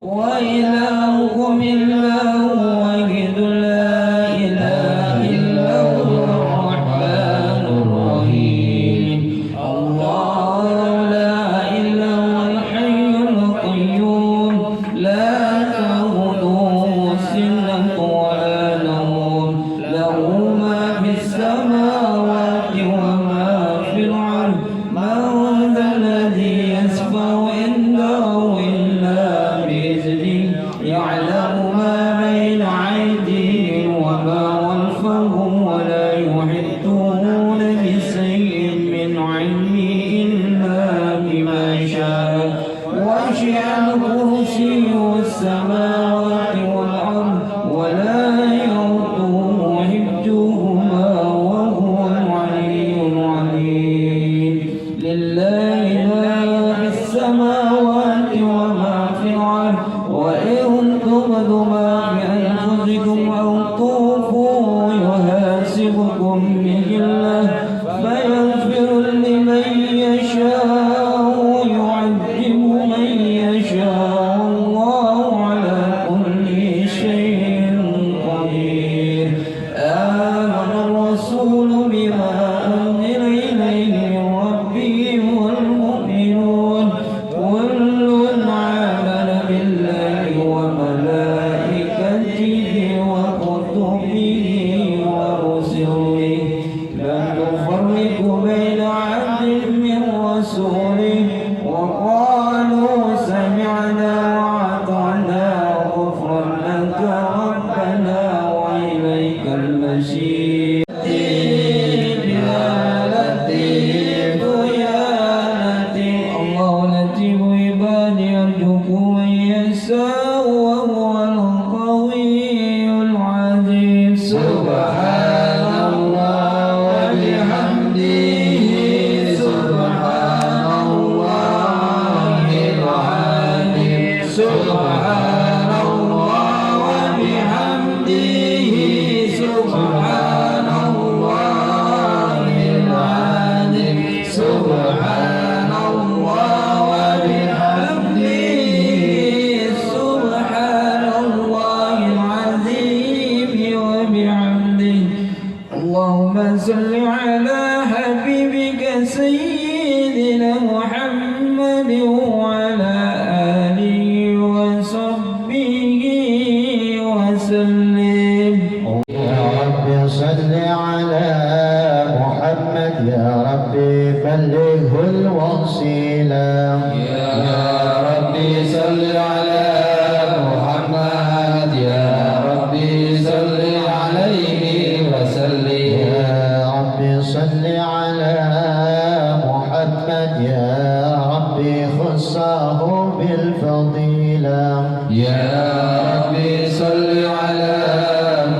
وإلهكم إله واحد لا إله إلا هو الرحمن الرحيم الله لا إله هو الحي القيوم لا تأخذه سنة ولا نوم له ما في السماوات وما في الأرض من ذا الذي يشفع عنده يعلم ما بين أيديهم وما خلفهم ولا يحيطون بشيء من علمه إلا بما شاء وسع كرسيه السماوات والأرض ولا يؤوده حفظهما وهو العلي العظيم لله ما في السماوات وما في الأرض وإن تبدوا ما بأنفسكم أو تخفوه يحاسبكم به الله فيغفر لمن يشاء ويعذب من يشاء والله على كل شيء قدير آمن الرسول بما أنزل إليه من ربه والمؤمنون كل آمن بالله وملائكته وكتبه ورسله لا نفرق بين عبد من رسوله وقالوا سمعنا وأطعنا غفرانك ربنا وإليك المصير يا لطيف يا لطيف الله لطيف عبادي يرزق من يشاء وهو القوي العزيز سبحان الله وبحمده سبحان الله العظيم سبحان الله وبحمده سبحان الله العظيم سبحان الله وبحمده سبحان الله العظيم وبحمده اللهم صل على حبيبك سيدنا محمد وعلى آله وصحبه وسلم يا رب صل على محمد يا رب بلغه الوصيلة يا ربي صل على محمد يا ربي صل عليه وسلم يا رب صل على محمد يا رب خصه بالفضيلة يا ربي صل على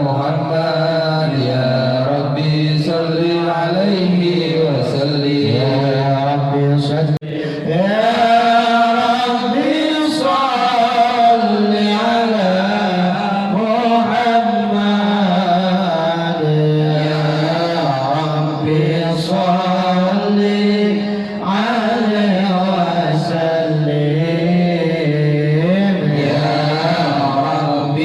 محمد يا ربي صل عليه وسلم يا رب صل يا رب صل على محمد يا رب صل عليه وسلم يا رب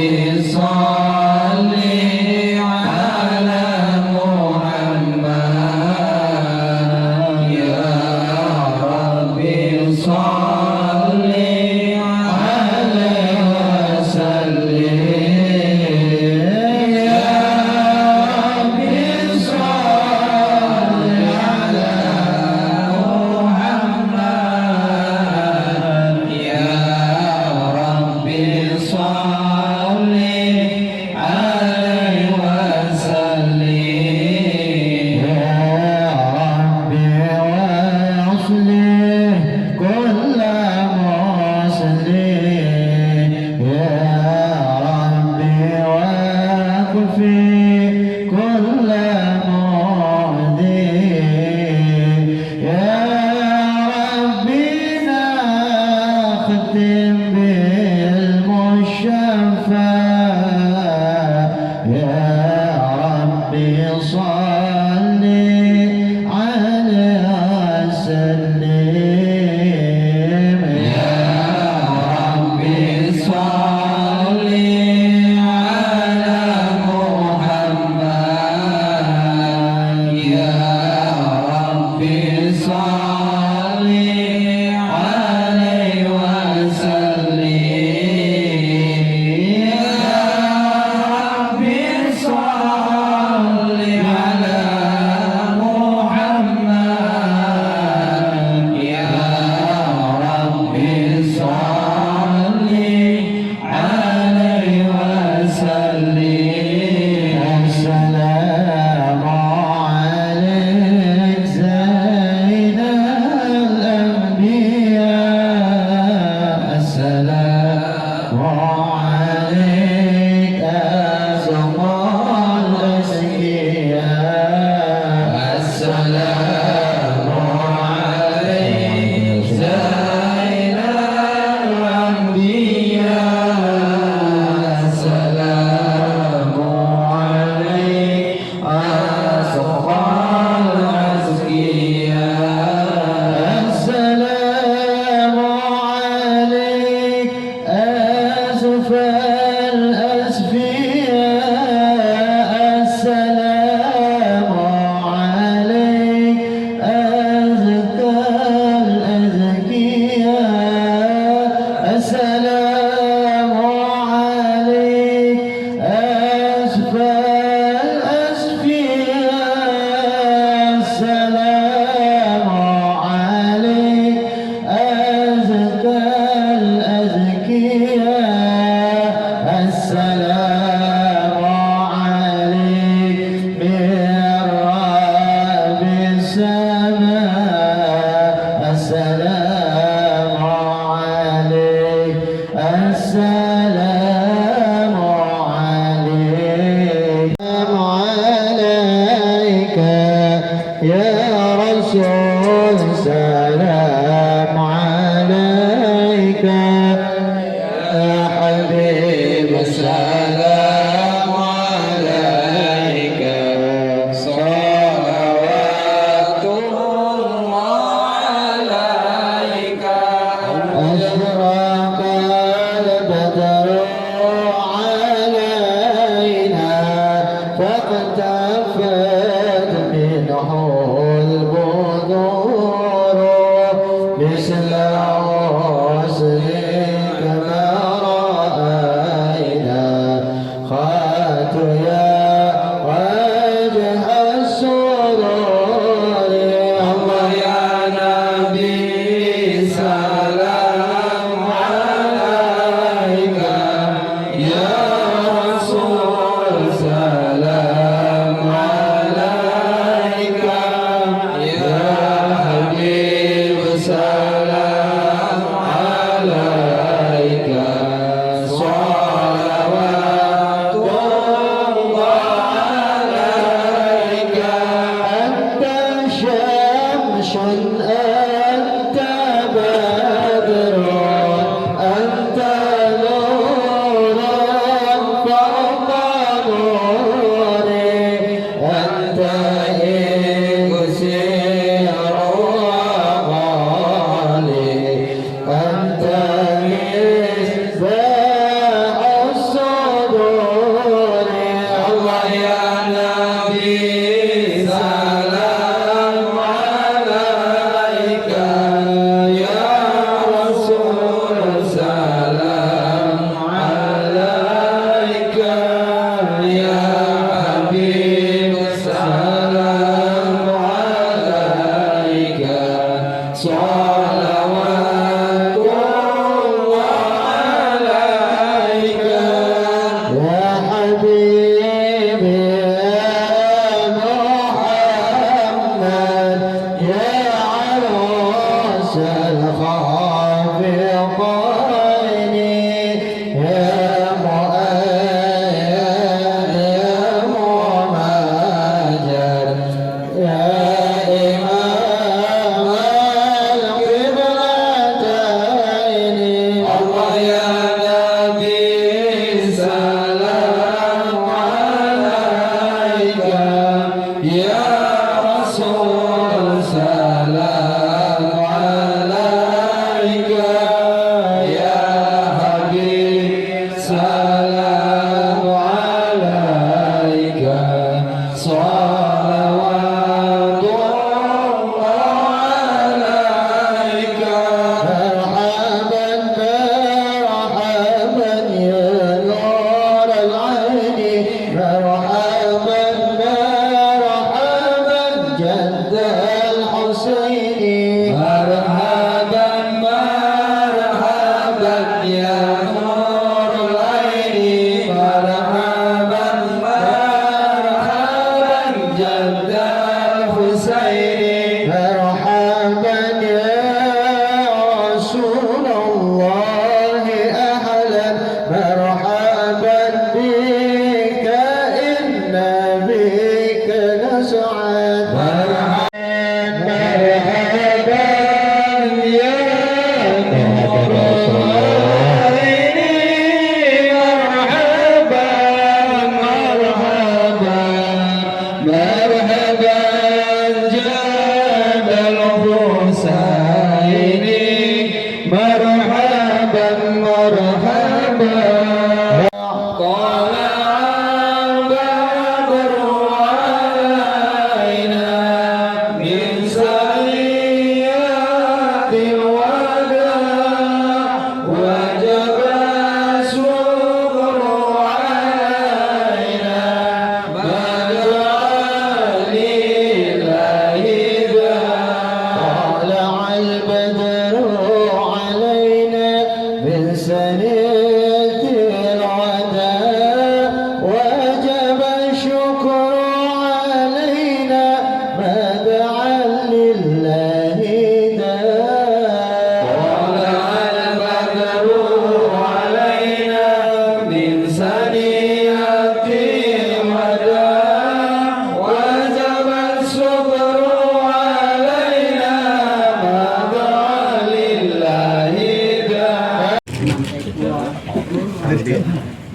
عليك أزكى الأزكياء السلام عليك زين الأنبياء السلام عليك أزكى الأزكياء السلام عليك أزفى الأزفياء السلام عليك أزكى الأزكياء السلام عليك أزفى الأزفياء السلام عليك أزكى الأزكياء السلام عليك من رب السماء السلام عليك السلام عليك عليك يا رسول سلام عليك يا حبيب السلام عليك صلوات الله عليك أشرق البدر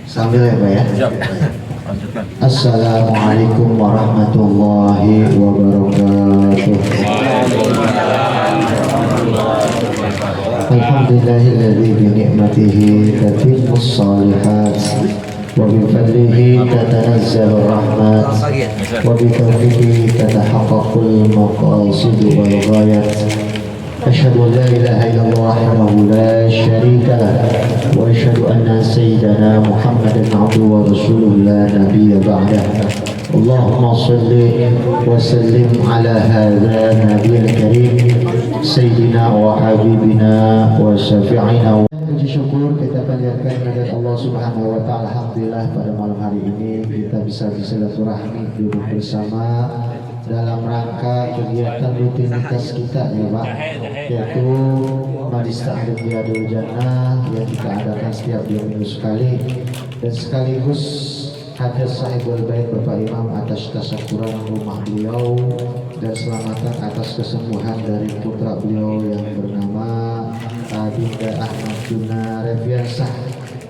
Sambil ya Pak ya. Assalamualaikum warahmatullahi wabarakatuh. Alhamdulillahilladzi bi ni'matihi tatimmus shalihat wa bi fadlihi tatanazzalu rahmat wa bi tawfiqihi tatahaqqaqul maqasid wal ghayat. أشهد أن لا إله إلا الله وحده لا شريك له وأشهد أن سيدنا محمدا عبده ورسوله لا نبي بعده اللهم صل وسلم على هذا النبي الكريم سيدنا وحبيبنا وشفيعنا. Puji syukur kita panjatkan kepada Allah Subhanahu wa taala. Alhamdulillah pada malam hari ini kita bisa bersilaturahmi duduk bersama dalam rangka kegiatan rutinitas kita ya Pak, yaitu Majlis Ta'lim Riyadul Jannah yang kita adakan setiap 2 minggu sekali, dan sekaligus hadir sahibul bait Bapak Imam atas tasyakuran rumah beliau dan selamatan atas kesembuhan dari putra beliau yang bernama Adinda Ahmad Juna Reviansah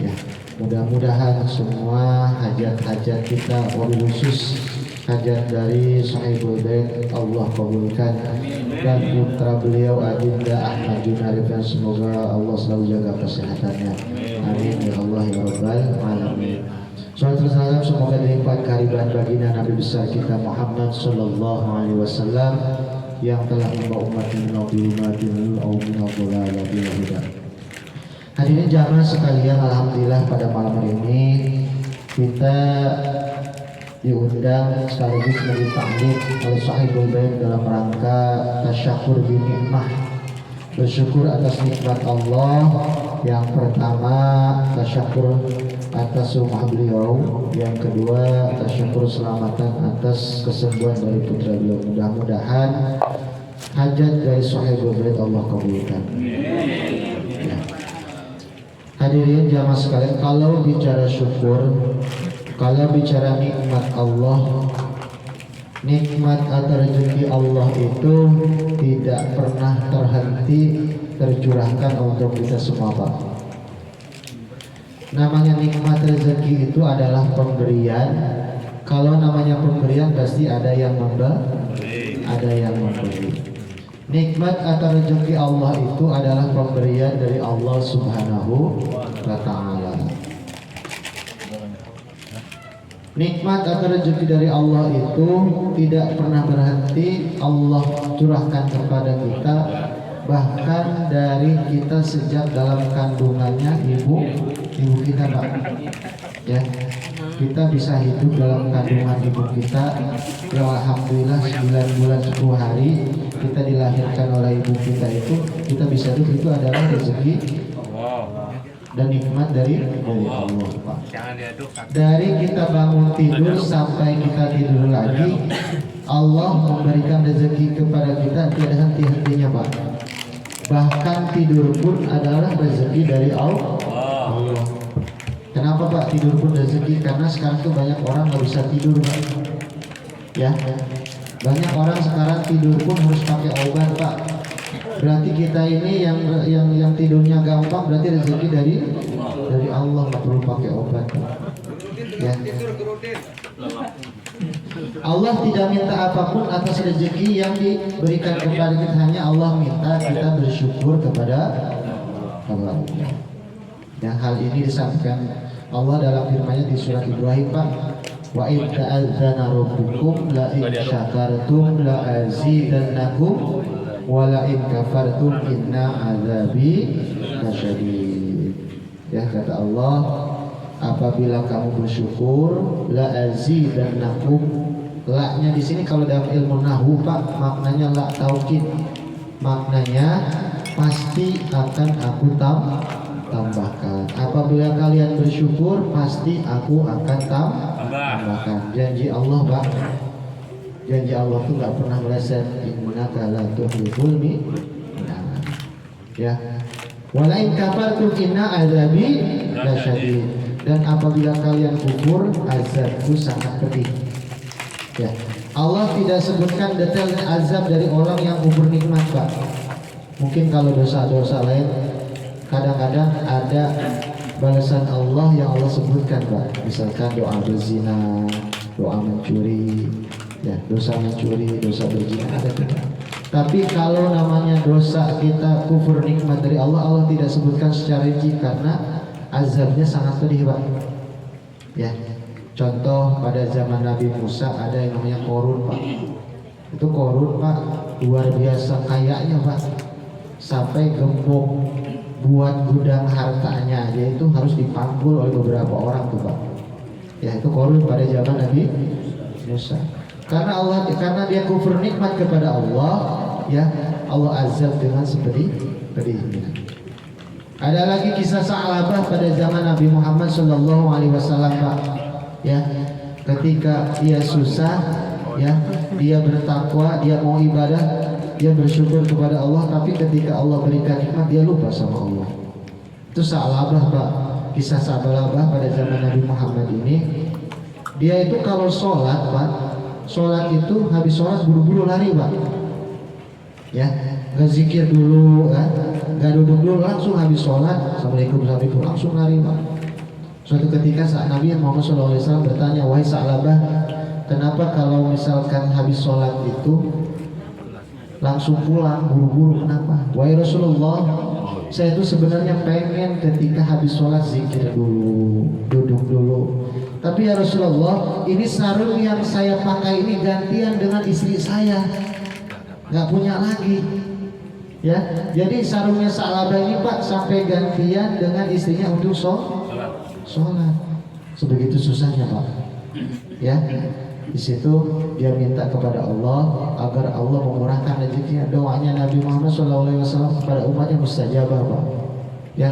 ya. Mudah-mudahan semua hajat-hajat kita, wabil khusus hajat dari sahibul bait Allah kabulkan, dan putra beliau Adinda Ahmad Juna Reviansah semoga Allah selalu jaga kesehatannya, amin ya Allah ya rabbal alamin. Salatu wassalam semoga dilimpahkan kehadiran baginda Nabi besar kita Muhammad sallallahu alaihi wasallam yang telah membawa umat ini nabiumatin au minadhalalatil huda. Hadirin jamaah sekalian, alhamdulillah pada malam hari ini kita diundang sekaligus menjadi ta'lim oleh sahibul bait dalam rangka tasyakur bi nikmah, bersyukur atas nikmat Allah. Yang pertama tasyakur atas rumah beliau, yang kedua tasyakur selamatan atas kesembuhan dari putra beliau. Mudah-mudahan hajat dari sahibul bait Allah kabulkan. Ya. Hadirin jamaah sekalian, kalau bicara syukur, kalau bicara nikmat Allah, nikmat atau rezeki Allah itu tidak pernah terhenti tercurahkan untuk kita semua Pak. Namanya nikmat rezeki itu adalah pemberian. Kalau namanya pemberian pasti ada yang memberi, ada yang memberi. Nikmat atau rezeki Allah itu adalah pemberian dari Allah Subhanahu wa ta'ala. Nikmat atau rezeki dari Allah itu tidak pernah berhenti Allah curahkan kepada kita, bahkan dari kita sejak dalam kandungannya ibu kita Pak ya. Kita bisa hidup dalam kandungan ibu kita ya, alhamdulillah 9 bulan 10 hari kita dilahirkan oleh ibu kita, itu kita bisa hidup, itu adalah rezeki dan nikmat dari Allah Pak. Dari kita bangun tidur sampai kita tidur lagi, Allah memberikan rezeki kepada kita tidak henti-hentinya Pak. Bahkan tidur pun adalah rezeki dari Allah. Kenapa Pak tidur pun rezeki? Karena sekarang tuh banyak orang nggak bisa tidur Pak. Ya, banyak orang sekarang tidur pun harus pakai obat Pak. Berarti kita ini yang tidurnya gampang berarti rezeki dari Allah, nggak perlu pakai obat Pak. Ya. Allah tidak minta apapun atas rezeki yang diberikan kepada kita, hanya Allah minta kita bersyukur kepada Allah. Yang hal ini disampaikan Allah dalam firman-Nya di surat Ibrahim Pak, wa in ta'adzana rabbukum la in syakartum la azidannakum wa la in kafartum inna azabi lasyadid. Ya, kata Allah, apabila kamu bersyukur la azidannakum. La-nya di sini kalau dalam ilmu nahwu Pak, maknanya la taukid. Maknanya pasti akan aku tambahkan. Apabila kalian bersyukur, pasti aku akan tambahkan. Janji Allah Pak. Janji Allah itu nggak pernah meleset. Innaka la tuhibbul mi'nah. Ya. Walain kafartum inna azabi lasyadid. Dan apabila kalian kufur, azabku sangat pedih. Ya. Allah tidak sebutkan detail azab dari orang yang kufur nikmat Pak. Mungkin kalau dosa-dosa lain kadang-kadang ada balasan Allah yang Allah sebutkan Pak. Misalkan doa berzina, doa mencuri, ya dosa mencuri, dosa berzina ada tidak. Tapi kalau namanya dosa kita kufur nikmat dari Allah, Allah tidak sebutkan secara rinci karena azabnya sangat pedih Pak. Ya, contoh pada zaman Nabi Musa ada yang namanya Korun Pak. Itu Korun Pak luar biasa kayanya Pak, sampai gembok buat gudang hartanya dia itu harus dipanggul oleh beberapa orang tuh Pak. Ya itu Korun pada zaman Nabi Musa. Karena dia kufur nikmat kepada Allah, ya Allah azab dengan pedihnya. Ada lagi kisah Sa'labah pada zaman Nabi Muhammad SAW Pak. Ya, ketika dia susah, ya dia bertakwa, dia mau ibadah, dia bersyukur kepada Allah, tapi ketika Allah berikan nikmat dia lupa sama Allah. Itu Sa'labah Pak. Kisah Sa'labah pada zaman Nabi Muhammad ini, dia itu kalau sholat Pak, sholat itu habis sholat buru-buru lari Pak. Ya, nggak zikir dulu, kan? Nggak duduk dulu, langsung habis sholat, assalamualaikum langsung lari Pak. Suatu ketika saat Nabi Muhammad SAW bertanya, wahai Sa'labah, kenapa kalau misalkan habis sholat itu langsung pulang buru-buru, kenapa? Wahai Rasulullah, saya itu sebenarnya pengen ketika habis sholat zikir dulu, duduk dulu. Tapi ya Rasulullah, ini sarung yang saya pakai ini gantian dengan istri saya, nggak punya lagi. Ya, jadi sarungnya Sa'labah ini Pak sampai gantian dengan istrinya untuk sholat. Sebegitu susahnya Pak. Ya, di situ dia minta kepada Allah agar Allah memurahkan rezekinya. Doanya Nabi Muhammad SAW kepada umatnya mustajabah Pak. Ya,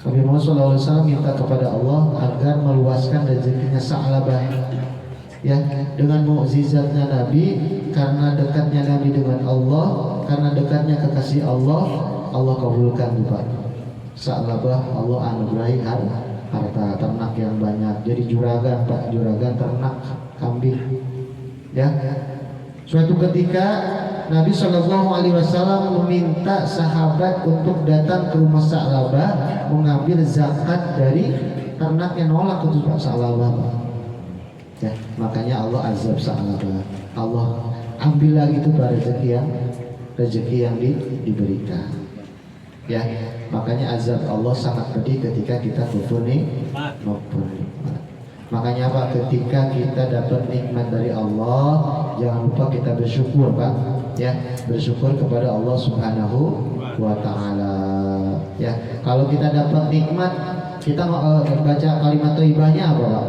Nabi Muhammad SAW minta kepada Allah agar meluaskan rezekinya Sa'labah. Ya, dengan mukjizatnya Nabi, karena dekatnya Nabi dengan Allah, karena dekatnya kekasih Allah, Allah kabulkan Pak. Sa'labah Allah anugerahi harta ternak yang banyak. Jadi juragan Pak, juragan ternak kambing. Ya. Suatu ketika Nabi SAW meminta sahabat untuk datang ke rumah Sa'labah mengambil zakat dari ternak yang nolak untuk Pak Sa'labah. Ya, makanya Allah azab Sa'labah. Allah ambil lagi itu rezeki yang diberikan. Ya, makanya azab Allah sangat pedih ketika kita kufur nikmat. Makanya Pak, ketika kita dapat nikmat dari Allah, jangan lupa kita bersyukur Pak. Ya, bersyukur kepada Allah Subhanahu wa Ta'ala. Ya, kalau kita dapat nikmat, kita baca kalimat thayyibahnya apa Pak?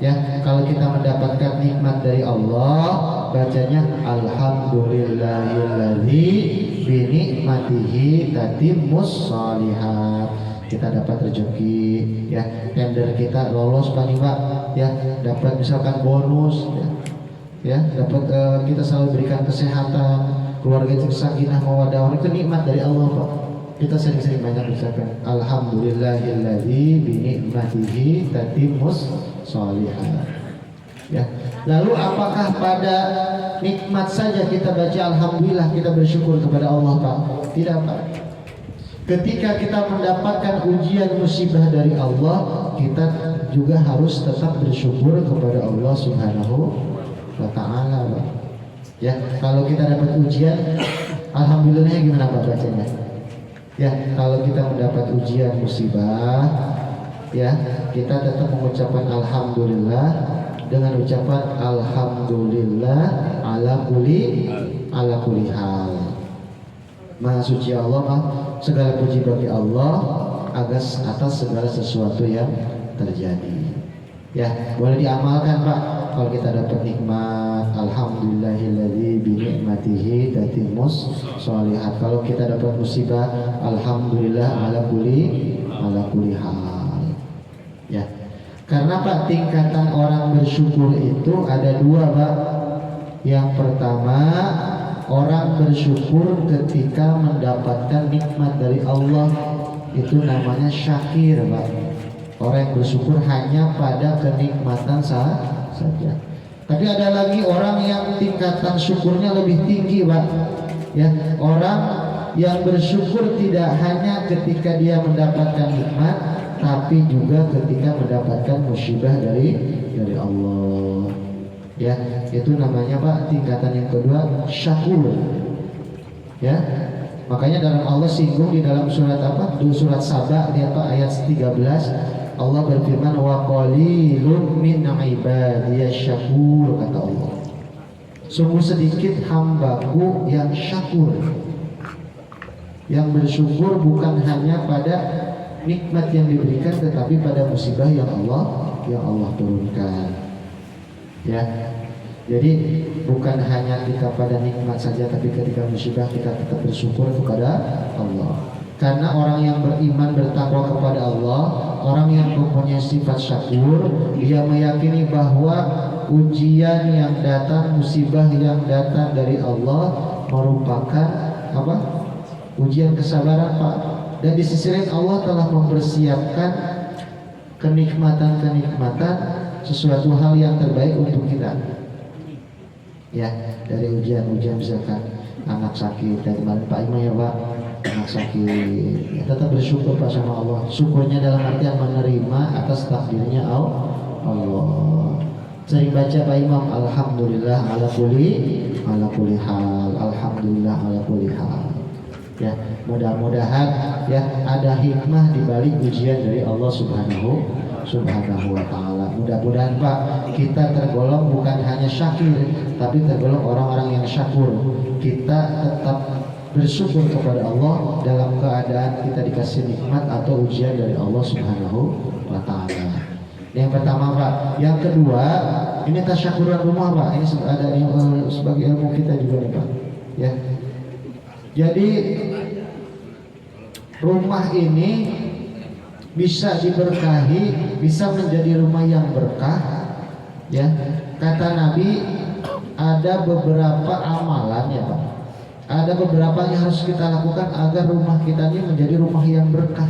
Ya, kalau kita mendapatkan nikmat dari Allah, bacanya alhamdulillahilladzi bi ni'matihi tatimmus shalihat. Kita dapat rezeki, ya, tender kita lolos Pak nih Pak, ya, dapat misalkan bonus, ya, dapat kita selalu berikan kesehatan, keluarga itu sakinah mawaddah, itu nikmat dari Allah Pak. Kita sering-sering banyak ucapkan alhamdulillahilladzi bi ni'matihi tatimmus shalihat. Ya. Lalu apakah pada nikmat saja kita baca alhamdulillah, kita bersyukur kepada Allah Pak? Tidak Pak. Ketika kita mendapatkan ujian musibah dari Allah, kita juga harus tetap bersyukur kepada Allah Subhanahu wa Ta'ala Pak. Ya, kalau kita dapat ujian, alhamdulillahnya gimana Pak bacanya? Ya, kalau kita mendapat ujian musibah, ya, kita tetap mengucapkan alhamdulillah dengan ucapan alhamdulillah ala kulli hal. Maha suci Allah, segala puji bagi Allah atas segala sesuatu yang terjadi. Ya, boleh diamalkan Pak. Kalau kita dapat nikmat, alhamdulillahilladzi bi ni'matihi tatimmus shalihat. Kalau kita dapat musibah, alhamdulillah ala kulli hal. Ya. Karena Pak, tingkatan orang bersyukur itu ada dua Pak. Yang pertama, orang bersyukur ketika mendapatkan nikmat dari Allah, itu namanya syakir Pak. Orang yang bersyukur hanya pada kenikmatan saja. Tapi ada lagi orang yang tingkatan syukurnya lebih tinggi Pak. Ya, orang yang bersyukur tidak hanya ketika dia mendapatkan nikmat, tapi juga ketika mendapatkan musibah dari Allah. Ya, itu namanya Pak tingkatan yang kedua syakur. Ya, makanya dalam Allah singgung di dalam surat apa? Di surat Saba lihat Pak ayat 13 Allah berfirman wa qalilun min ibadiyasy syakur kata Allah. Sungguh sedikit hambaku yang syakur, yang bersyukur bukan hanya pada nikmat yang diberikan tetapi pada musibah yang Allah turunkan. Ya, jadi bukan hanya kita pada nikmat saja, tapi ketika musibah kita tetap bersyukur kepada Allah. Karena orang yang beriman bertakwa kepada Allah, orang yang mempunyai sifat syakur, dia meyakini bahwa ujian yang datang, musibah yang datang dari Allah merupakan apa? Ujian kesabaran Pak. Dan di sisi lain Allah telah mempersiapkan kenikmatan-kenikmatan, sesuatu hal yang terbaik untuk kita. Ya, dari ujian-ujian misalkan anak sakit, dari kemarin Pak Imam ya Pak, anak sakit, ya, tetap bersyukur Pak sama Allah. Syukurnya dalam artian menerima atas takdirnya Allah. Sering baca Pak Imam, alhamdulillah ala kulli hal, alhamdulillah ala kulli hal. Ya, mudah-mudahan ya ada hikmah di balik ujian dari Allah Subhanahu wa ta'ala. Mudah-mudahan Pak kita tergolong bukan hanya syakir, tapi tergolong orang-orang yang syakur. Kita tetap bersyukur kepada Allah dalam keadaan kita dikasih nikmat atau ujian dari Allah Subhanahu wa ta'ala. Yang pertama Pak. Yang kedua, ini tasyakuran rumah Pak. Ini ada yang sebagai ilmu kita juga nih Pak. Ya. Jadi rumah ini bisa diberkahi, bisa menjadi rumah yang berkah. Ya, kata Nabi ada beberapa amalan ya Pak. Ada beberapa yang harus kita lakukan agar rumah kita ini menjadi rumah yang berkah.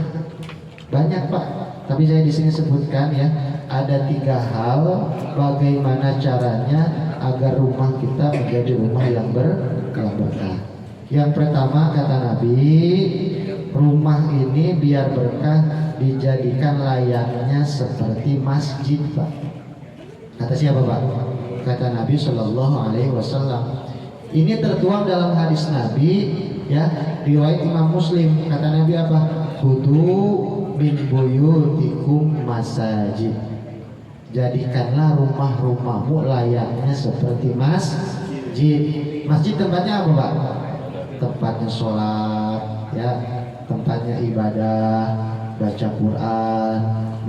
Banyak Pak, tapi saya di sini sebutkan ya. Ada 3 hal bagaimana caranya agar rumah kita menjadi rumah yang berkah. Yang pertama kata Nabi, rumah ini biar berkah dijadikan layaknya seperti masjid Pak. Kata siapa Pak? Kata Nabi Shallallahu Alaihi Wasallam. Ini tertuang dalam hadis Nabi ya, riwayat Imam Muslim. Kata Nabi apa? Khudu min buyutikum masajid. Jadikanlah rumah-rumahmu layaknya seperti masjid. Masjid tempatnya apa Pak? Tempatnya sholat ya, tempatnya ibadah, baca Quran,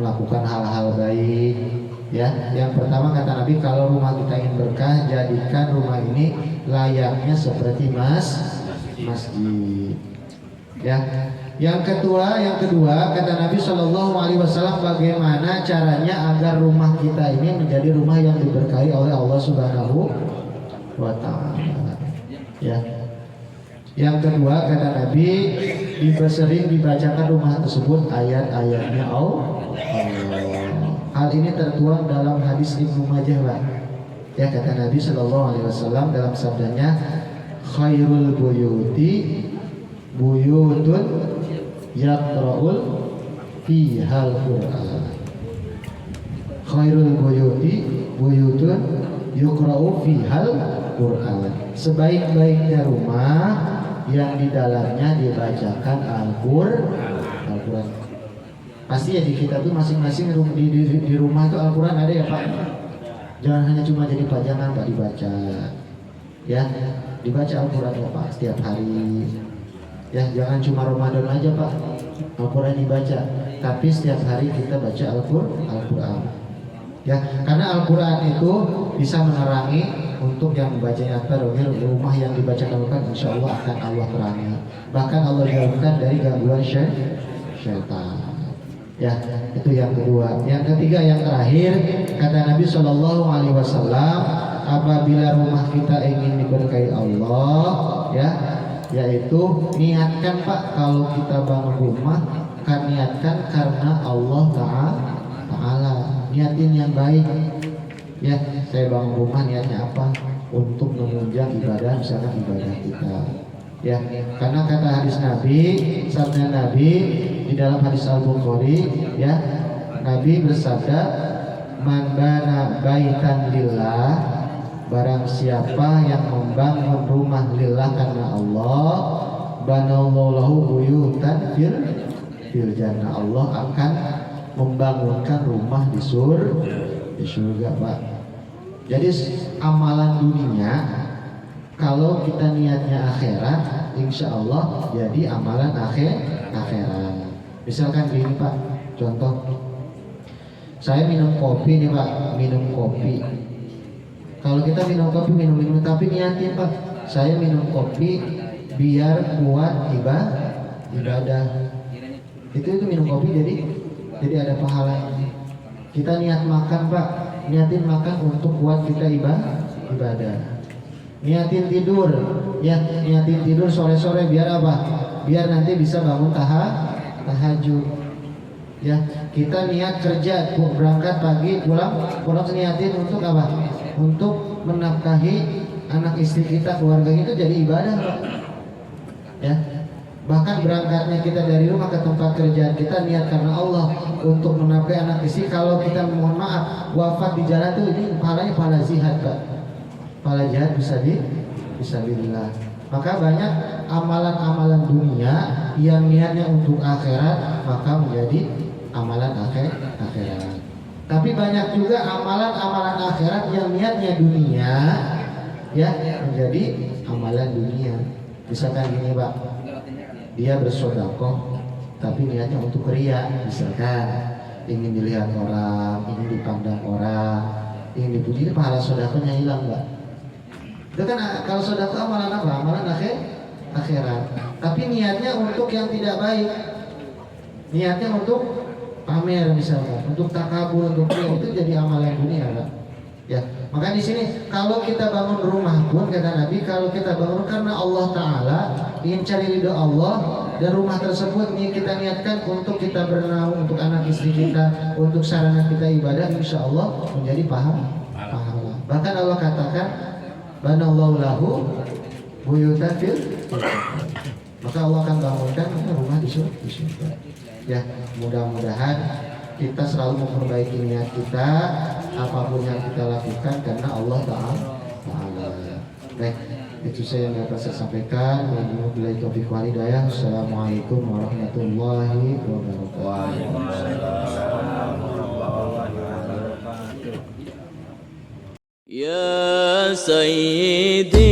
melakukan hal-hal baik ya. Yang pertama kata Nabi, kalau rumah kita ingin berkah, jadikan rumah ini layaknya seperti masjid ya. Yang kedua kata Nabi Shallallahu Alaihi Wasallam, bagaimana caranya agar rumah kita ini menjadi rumah yang diberkahi oleh Allah Subhanahu wa ta'ala ya. Yang kedua kata Nabi, sering dibacakan rumah tersebut ayat-ayatnya Allah. Hal ini tertuang dalam hadis Ibnu Majah Pak. Ya, kata Nabi Shallallahu Alaihi Wasallam dalam sabdanya, khairul buyuti buyutun yaqra'ul fihal Qur'an. Khairul buyuti buyutun yuqra'u fihal Qur'an. Sebaik-baiknya rumah yang di dalamnya dibacakan Al-Quran. Pasti ya di kita tuh masing-masing di rumah itu Al-Quran ada ya Pak. Jangan hanya cuma jadi pajangan Pak, dibaca ya, dibaca Al-Quran ya Pak setiap hari ya. Jangan cuma Ramadan aja Pak Al-Quran dibaca, tapi setiap hari kita baca Al-Quran ya. Karena Al-Quran itu bisa menerangi untuk yang membacanya rumah yang dibacakan Al-Quran, insya Allah akan Allah terangi. Bahkan Allah jauhkan dari gangguan syaitan ya. Itu yang kedua. Yang ketiga, yang terakhir, kata Nabi Shallallahu Alaihi Wasallam, apabila rumah kita ingin diberkahi Allah ya, yaitu niatkan Pak, kalau kita bangun rumah kan niatkan karena Allah Ta'ala, niatin yang baik ya. Saya bangun rumah niatnya apa? Untuk menunjang ibadah, misalkan ibadah kita Ya, karena kata hadis Nabi, sabda Nabi di dalam hadis Al-Bukhari, ya, Nabi bersabda, "Man bana baitan lillah," barang siapa yang membangun rumah lillah karena Allah, banallahu lahu buyutan fil jannah. Allah akan membangunkan rumah di surga, Pak. Jadi amalan dunia kalau kita niatnya akhirat, insya Allah jadi amalan akhirat. Misalkan gini Pak, contoh, saya minum kopi nih Pak, minum kopi. Kalau kita minum kopi, minum, tapi niatin Pak, saya minum kopi biar kuat ibadah. Itu minum kopi jadi ada pahalanya. Kita niat makan Pak, niatin makan untuk kuat kita ibadah. Niatin tidur, ya, niatin tidur sore-sore biar apa? Biar nanti bisa bangun tahajud. Ya, kita niat kerja, berangkat pagi, pulang niatin untuk apa? Untuk menafkahi anak istri kita, keluarga itu jadi ibadah, Pak. Ya. Bahkan berangkatnya kita dari rumah ke tempat kerjaan kita niat karena Allah untuk menafkahi anak istri. Kalau kita mohon maaf wafat di jalan tuh ini pahalanya pahala jihad, Pak. Pahala jihad bisa billah. Maka banyak amalan-amalan dunia yang niatnya untuk akhirat maka menjadi amalan akhirat. Tapi banyak juga amalan-amalan akhirat yang niatnya dunia ya menjadi amalan dunia. Misalkan gini Pak, dia bersedekah tapi niatnya untuk riya, misalkan ingin dilihat orang, ingin dipandang orang, ingin dipuji, ini pahala sedekahnya hilang Pak. Itu kan kalau sedekah amalan apa? Amalan akhirat. Tapi niatnya untuk yang tidak baik. Niatnya untuk pamer misalnya, untuk takabur, untuk itu jadi amalan dunia, Pak. Ya, maka di sini kalau kita bangun rumah pun kata Nabi, kalau kita bangun karena Allah Taala ingin cari ridho Allah dan rumah tersebut nih kita niatkan untuk kita bernaung, untuk anak istri kita, untuk sarana kita ibadah, insya Allah menjadi pahala. Bahkan Allah katakan, banallahu lahu buyutan fil, maka Allah akan bangunkan rumah di surga. Ya, mudah-mudahan kita selalu memperbaiki niat kita apapun yang kita lakukan karena Allah Ta'ala. Baik, itu saya yang dapat saya sampaikan. Wabillahi taufiq wal hidayah. Assalamualaikum warahmatullahi wabarakatuh. Ya Sayyidi